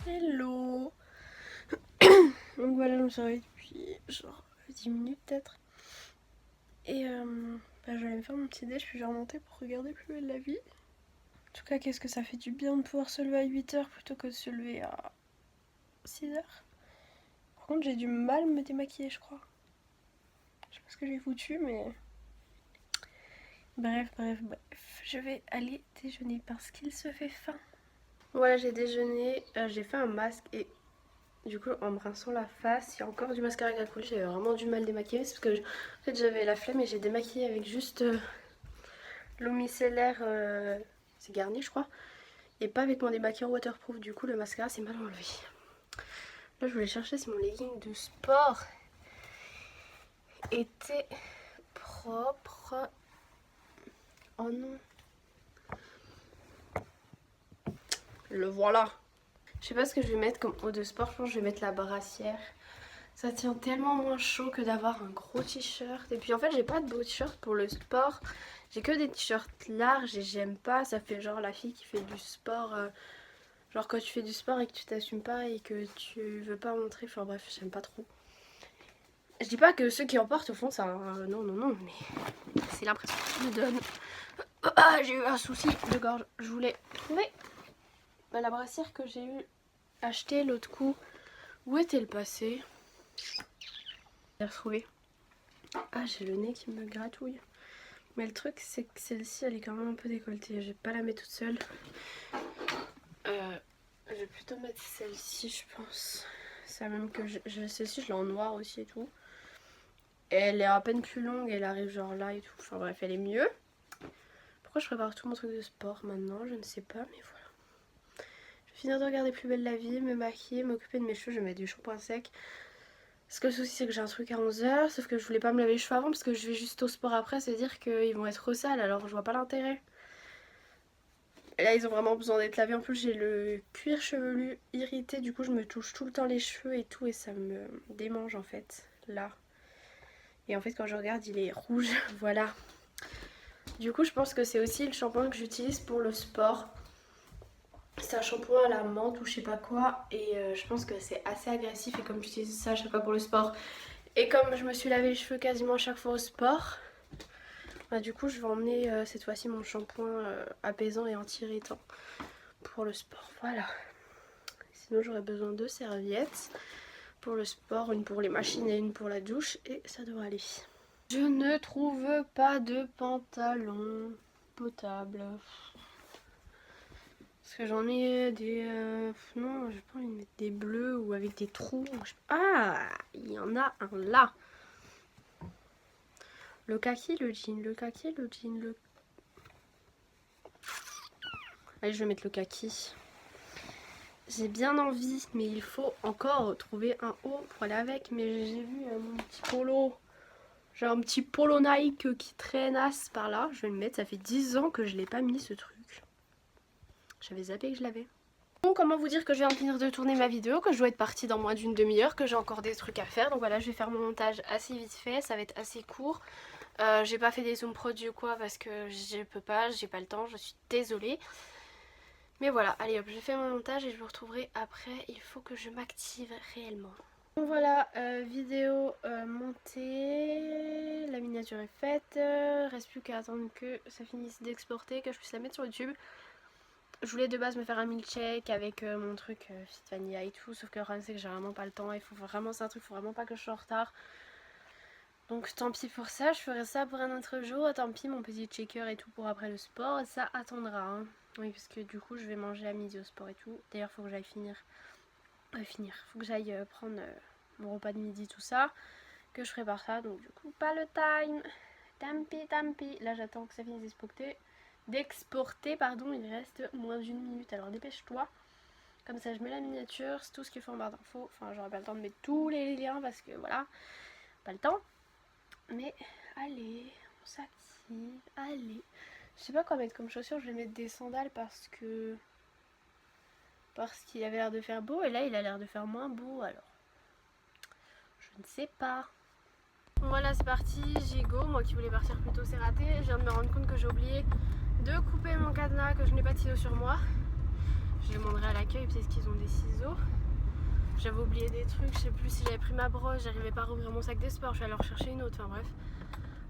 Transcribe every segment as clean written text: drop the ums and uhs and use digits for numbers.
Hello. Donc voilà, je me suis réveillée depuis genre 10 minutes peut-être. Et j'allais me faire mon petit déj puis j'ai remonté pour regarder Plus belle la vie. En tout cas, qu'est-ce que ça fait du bien de pouvoir se lever à 8h plutôt que de se lever à 6h. Par contre, j'ai du mal à me démaquiller, je crois. Je sais pas ce que j'ai foutu, mais... Bref. Je vais aller déjeuner parce qu'il se fait faim. Voilà, j'ai déjeuné, j'ai fait un masque et du coup en me rinçant la face, il y a encore du mascara qui a coulé, j'avais vraiment du mal démaquiller parce que en fait j'avais la flemme et j'ai démaquillé avec juste l'eau micellaire, c'est Garnier je crois, et pas avec mon démaquillant waterproof, du coup le mascara c'est mal enlevé. Là je voulais chercher si mon legging de sport était propre. Oh non. Le voilà. Je sais pas ce que je vais mettre comme eau de sport, je pense que je vais mettre la brassière. Ça tient tellement moins chaud que d'avoir un gros t-shirt. Et puis en fait j'ai pas de beau t-shirt pour le sport. J'ai que des t-shirts larges et j'aime pas. Ça fait genre la fille qui fait du sport. Genre quand tu fais du sport et que tu t'assumes pas et que tu veux pas montrer. Enfin bref, j'aime pas trop. Je dis pas que ceux qui en portent au fond ça... non, mais c'est l'impression que tu me donnes. Ah, j'ai eu un souci de gorge. Je voulais trouver la brassière que j'ai eu acheter l'autre coup. Où est-elle passée? J'ai retrouvé. Ah, j'ai le nez qui me gratouille. Mais le truc, c'est que celle-ci, elle est quand même un peu décolletée. Je vais pas la mettre toute seule. Je vais plutôt mettre celle-ci, je pense. C'est même que celle-ci, je l'ai en noir aussi et tout. Et elle est à peine plus longue. Elle arrive genre là et tout. Enfin bref, elle est mieux. Pourquoi je prépare tout mon truc de sport maintenant? Je ne sais pas, mais voilà. Je vais finir de regarder Plus belle la vie, me maquiller, m'occuper de mes cheveux. Je vais mettre du shampoing sec. Parce que le souci c'est que j'ai un truc à 11h, sauf que je voulais pas me laver les cheveux avant parce que je vais juste au sport après, c'est à dire qu'ils vont être sales, alors je vois pas l'intérêt. Et là ils ont vraiment besoin d'être lavés, en plus j'ai le cuir chevelu irrité, du coup je me touche tout le temps les cheveux et tout et ça me démange en fait, là. Et en fait quand je regarde il est rouge, voilà. Du coup je pense que c'est aussi le shampoing que j'utilise pour le sport. C'est un shampoing à la menthe ou je sais pas quoi et je pense que c'est assez agressif et comme j'utilise ça à chaque fois pour le sport et comme je me suis lavé les cheveux quasiment à chaque fois au sport, bah, du coup je vais emmener cette fois-ci mon shampoing apaisant et anti-irritant pour le sport, voilà. Sinon j'aurais besoin de serviettes pour le sport, une pour les machines et une pour la douche et ça devrait aller. Je ne trouve pas de pantalon potable. Parce que j'en ai des... non, j'ai pas envie de mettre des bleus ou avec des trous. Ah, il y en a un là. Le kaki, le jean, le kaki, le jean, le... Allez, je vais mettre le kaki. J'ai bien envie, mais il faut encore trouver un haut pour aller avec. Mais j'ai vu mon petit polo. J'ai un petit polo Nike qui traînasse par là. Je vais le mettre, ça fait 10 ans que je l'ai pas mis ce truc. J'avais zappé que je l'avais. Bon, comment vous dire que je viens de finir de tourner ma vidéo, que je dois être partie dans moins d'une demi-heure, que j'ai encore des trucs à faire. Donc voilà, je vais faire mon montage assez vite fait, ça va être assez court. J'ai pas fait des zoom produits ou quoi parce que je peux pas, j'ai pas le temps, je suis désolée. Mais voilà, allez hop, je fais mon montage et je vous retrouverai après. Il faut que je m'active réellement. Bon voilà, vidéo montée, la miniature est faite, reste plus qu'à attendre que ça finisse d'exporter, que je puisse la mettre sur YouTube. Je voulais de base me faire un milkshake avec mon truc Fit Vanilla et tout, sauf que le problème c'est que j'ai vraiment pas le temps, il faut vraiment, c'est un truc, il faut vraiment pas que je sois en retard. Donc tant pis pour ça, je ferai ça pour un autre jour, tant pis mon petit shaker et tout pour après le sport, ça attendra. Hein. Oui parce que du coup je vais manger à midi au sport et tout, d'ailleurs faut que j'aille faut que j'aille prendre mon repas de midi tout ça, que je prépare ça, donc du coup pas le time, tant pis, là j'attends que ça finisse d'exporter, pardon, il reste moins d'une minute, alors dépêche-toi, comme ça je mets la miniature, c'est tout ce qu'il faut en barre d'infos, enfin j'aurai pas le temps de mettre tous les liens parce que voilà, pas le temps, mais allez, on s'active, allez, je sais pas quoi mettre comme chaussures, je vais mettre des sandales parce qu'il avait l'air de faire beau et là il a l'air de faire moins beau, alors je ne sais pas. Bon, voilà c'est parti, j'ai go, moi qui voulais partir plus tôt c'est raté, je viens de me rendre compte que j'ai oublié de couper mon cadenas, que je n'ai pas de ciseaux sur moi. Je demanderai à l'accueil, peut-être qu'ils ont des ciseaux. J'avais oublié des trucs, je sais plus si j'avais pris ma brosse, j'arrivais pas à rouvrir mon sac de sport, je suis allée en rechercher une autre, enfin bref.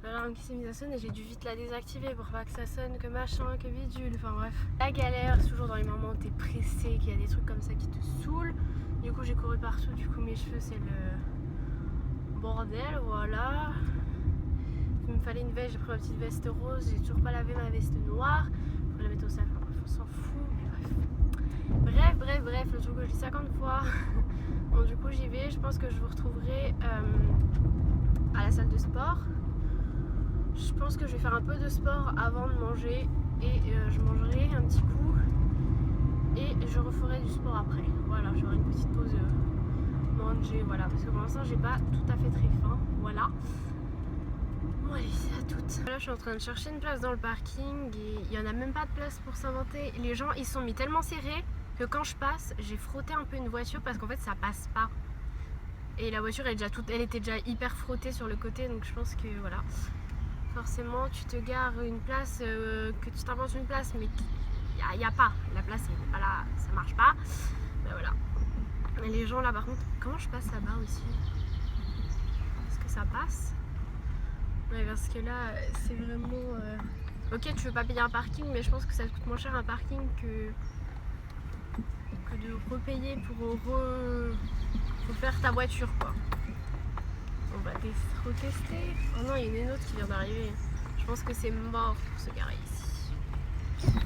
L'alarme qui s'est mise à sonner et j'ai dû vite la désactiver pour pas que ça sonne, que machin, que bidule, enfin bref. La galère, c'est toujours dans les moments où t'es pressé, qu'il y a des trucs comme ça qui te saoulent. Du coup j'ai couru partout, du coup mes cheveux c'est le bordel, voilà. Il me fallait une veste, j'ai pris ma petite veste rose, j'ai toujours pas lavé ma veste noire. Faut la mettre au sac, enfin bref, on s'en fout, mais bref, le truc que je dis 50 fois. Bon du coup j'y vais, je pense que je vous retrouverai à la salle de sport. Je pense que je vais faire un peu de sport avant de manger et je mangerai un petit coup et je referai du sport après. Voilà, j'aurai une petite pause manger, voilà, parce que pour l'instant j'ai pas tout à fait très faim, voilà. Bon allez, c'est à toutes. Là je suis en train de chercher une place dans le parking et il y en a même pas de place pour s'inventer. Les gens ils sont mis tellement serrés que quand je passe, j'ai frotté un peu une voiture parce qu'en fait ça passe pas. Et la voiture elle était déjà hyper frottée sur le côté, donc je pense que voilà. Forcément tu te gares une place, que tu t'inventes une place mais il n'y a pas, la place elle n'est pas là, ça marche pas, ben voilà. Et les gens là par contre, comment je passe là-bas aussi? Est-ce que ça passe? Ouais, parce que là c'est vraiment ok, tu veux pas payer un parking mais je pense que ça te coûte moins cher un parking que de repayer pour refaire ta voiture quoi. On va retester. Oh non, il y en a une autre qui vient d'arriver. Je pense que c'est mort pour se garer ici. En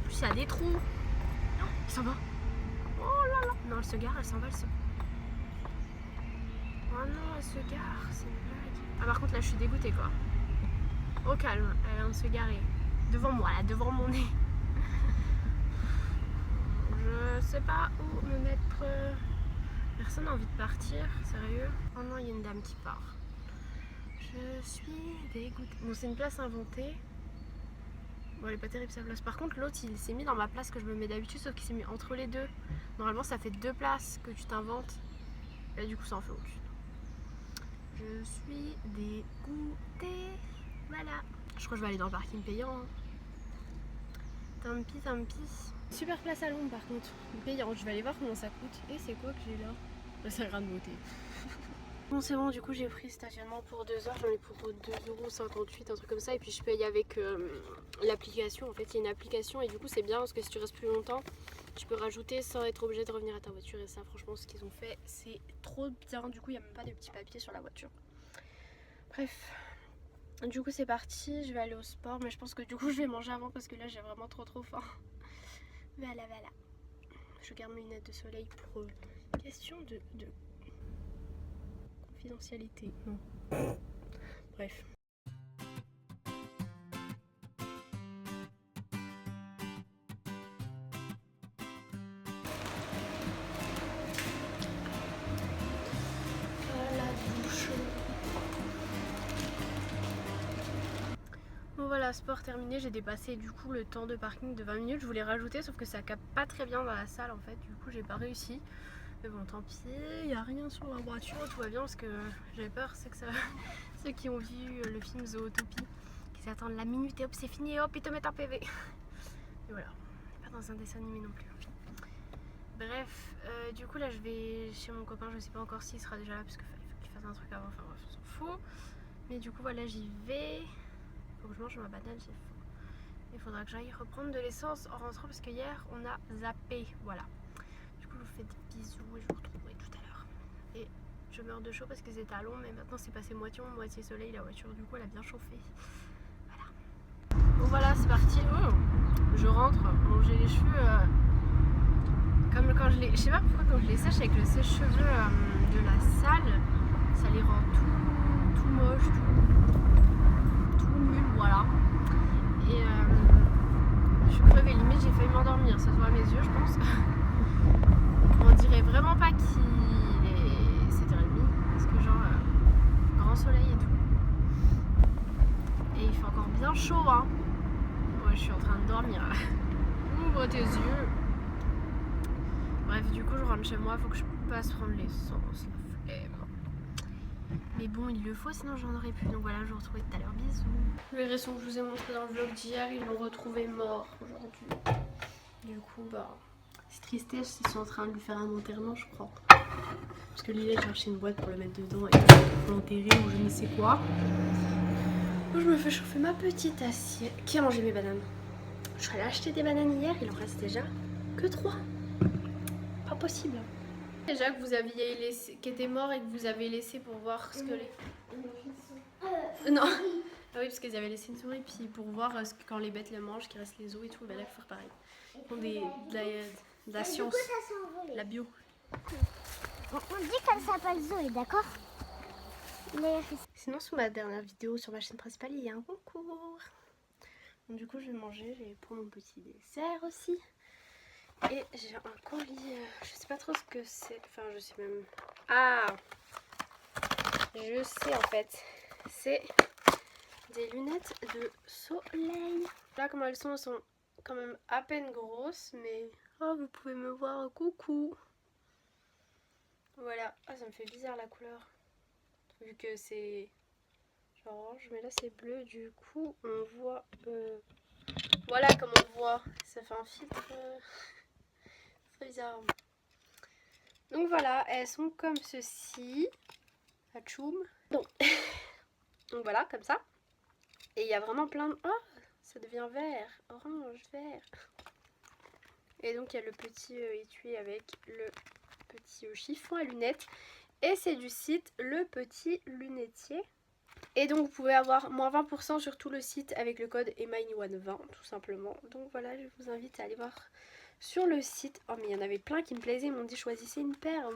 plus, il y a des trous. Non, il s'en va. Oh là là. Non, elle se gare, elle s'en va, elle se... Oh non, elle se gare, c'est une blague. Ah, par contre, là, je suis dégoûtée, quoi. Au calme, elle vient de se garer. Devant moi, là, devant mon nez. Je sais pas où me mettre... Personne n'a envie de partir, sérieux? Oh non, il y a une dame qui part. Je suis dégoûtée. Bon, c'est une place inventée. Bon, elle est pas terrible sa place. Par contre, l'autre, il s'est mis dans ma place que je me mets d'habitude, sauf qu'il s'est mis entre les deux. Normalement, ça fait 2 places que tu t'inventes. Et là, du coup, ça en fait aucune. Je suis dégoûtée. Voilà. Je crois que je vais aller dans le parking payant. Hein. Tant pis, tant pis. Super place à l'ombre par contre, payant. Je vais aller voir comment ça coûte. Et c'est quoi que j'ai là? C'est un grain de beauté. Bon c'est bon, du coup j'ai pris stationnement pour 2 heures, j'en ai pour 2,58€, un truc comme ça. Et puis je paye avec l'application. En fait il y a une application et du coup c'est bien parce que si tu restes plus longtemps, tu peux rajouter sans être obligé de revenir à ta voiture. Et ça franchement ce qu'ils ont fait c'est trop bien. Du coup il n'y a même pas de petits papiers sur la voiture. Bref. Du coup c'est parti, je vais aller au sport. Mais je pense que du coup je vais manger avant parce que là j'ai vraiment trop faim. Voilà. Je garde mes lunettes de soleil pour question de confidentialité. Non. Bref. Bon voilà, sport terminé, j'ai dépassé du coup le temps de parking de 20 minutes. Je voulais rajouter sauf que ça capte pas très bien dans la salle en fait, du coup j'ai pas réussi. Mais bon tant pis, il n'y a rien sur la voiture, tout va bien parce que j'avais peur, c'est que ça... ceux qui ont vu le film Zootopie, qui s'attendent la minute et hop c'est fini et hop ils te mettent un PV. Et voilà, pas dans un dessin animé non plus. Bref, du coup là je vais chez mon copain, je sais pas encore s'il sera déjà là parce qu'il faut qu'il fasse un truc avant, enfin bref on s'en fout. Mais du coup voilà j'y vais. Faut que je mange ma banane, j'ai faim. Il faudra que j'aille reprendre de l'essence en rentrant parce que hier on a zappé. Voilà. Du coup je vous fais des bisous et je vous retrouverai tout à l'heure. Et je meurs de chaud parce que c'était à long, mais maintenant c'est passé moitié soleil la voiture. Du coup elle a bien chauffé. Voilà. Bon voilà c'est parti. Oh, je rentre. Bon j'ai les cheveux comme quand je les. Je sais pas pourquoi quand je les sèche avec le sèche-cheveux de la salle, ça les rend tout moche, voilà. Et je suis crevée, limite j'ai failli m'endormir, ça se voit à mes yeux je pense. On dirait vraiment pas qu'il est 7h30 parce que genre grand soleil et tout. Et il fait encore bien chaud hein. Ouais je suis en train de dormir là. Ouvre tes yeux. Bref du coup je rentre chez moi, faut que je passe prendre l'essence, la flemme. Mais bon, il le faut, sinon j'en aurais plus. Donc voilà, je vous retrouve tout à l'heure. Bisous. Le hérisson que je vous ai montré dans le vlog d'hier, ils l'ont retrouvé mort aujourd'hui. Du coup, bah, c'est tristesse, ils sont en train de lui faire un enterrement, je crois. Parce que Lily a cherché une boîte pour le mettre dedans et pour l'enterrer ou je ne sais quoi. Donc, je me fais chauffer ma petite assiette. Qui a mangé mes bananes? Je suis allée acheter des bananes hier, il en reste déjà que 3. Pas possible. Déjà que vous aviez laissé, qui était mort et que vous avez laissé pour voir ce que les... Non. Ah oui, parce qu'ils avaient laissé une souris, puis pour voir ce que, quand les bêtes le mangent, qu'il reste les os et tout, ben là il faut faire pareil. Ils font de la science, de la bio. On dit qu'elle s'appelle Zoé, d'accord? Sinon, sous ma dernière vidéo sur ma chaîne principale, il y a un concours. Donc, du coup, je vais manger, je vais prendre mon petit dessert aussi. Et j'ai un colis, je sais pas trop ce que c'est, enfin je sais même... Ah, je sais en fait, c'est des lunettes de soleil. Là comment elles sont quand même à peine grosses, mais oh, vous pouvez me voir, coucou. Voilà, ah ça me fait bizarre la couleur, vu que c'est genre orange, mais là c'est bleu, du coup on voit... Voilà comment on voit, ça fait un filtre... Très bizarre. Donc voilà, elles sont comme ceci. Hachoum. Donc voilà, comme ça. Et il y a vraiment plein de... Oh, ça devient vert, orange, vert. Et donc il y a le petit étui avec le petit chiffon à lunettes. Et c'est du site Le Petit Lunetier. Et donc vous pouvez avoir moins 20% sur tout le site avec le code EMINE20 tout simplement. Donc voilà, je vous invite à aller voir sur le site. Oh mais il y en avait plein qui me plaisaient, ils m'ont dit choisissez une paire.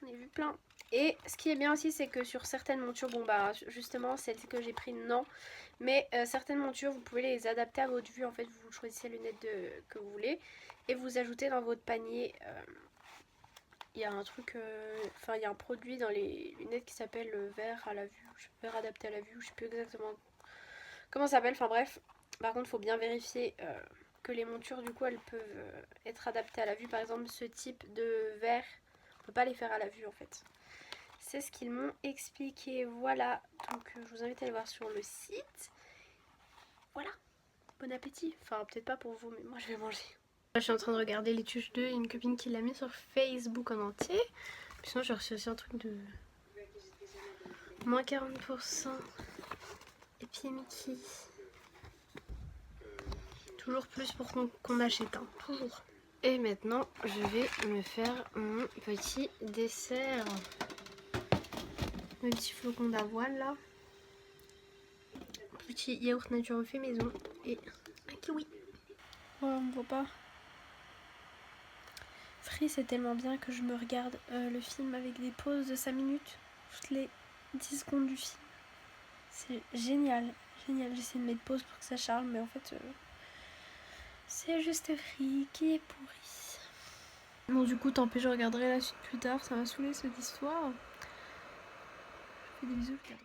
J'en ai vu plein. Et ce qui est bien aussi, c'est que sur certaines montures, bon bah justement celle que j'ai pris non, mais certaines montures vous pouvez les adapter à votre vue. En fait vous choisissez les lunettes que vous voulez et vous ajoutez dans votre panier. Il y a un truc, enfin il y a un produit dans les lunettes qui s'appelle verre à la vue, verre adapté à la vue, je sais plus exactement comment ça s'appelle, enfin bref. Par contre il faut bien vérifier que les montures du coup elles peuvent être adaptées à la vue. Par exemple ce type de verre, on peut pas les faire à la vue en fait. C'est ce qu'ils m'ont expliqué, voilà. Donc je vous invite à aller voir sur le site. Voilà, bon appétit. Enfin peut-être pas pour vous mais moi je vais manger. Là, je suis en train de regarder Les Tuches 2, il y a une copine qui l'a mis sur Facebook en entier. Puis sinon j'ai reçu aussi un truc de moins 40%. Et puis Mickey. Toujours plus pour qu'on achète un, toujours. Et maintenant je vais me faire mon petit dessert. Mes petits flocons d'avoine là. Petit yaourt nature fait maison et un kiwi. Oh, on me voit pas. Free, c'est tellement bien que je me regarde le film avec des pauses de 5 minutes, toutes les 10 secondes du film. C'est génial, génial. J'essaie de mettre pause pour que ça charge, mais en fait, c'est juste Free qui est pourri. Bon, du coup, tant pis, je regarderai la suite plus tard. Ça m'a saoulé cette histoire. Je fais des bisous, regarde.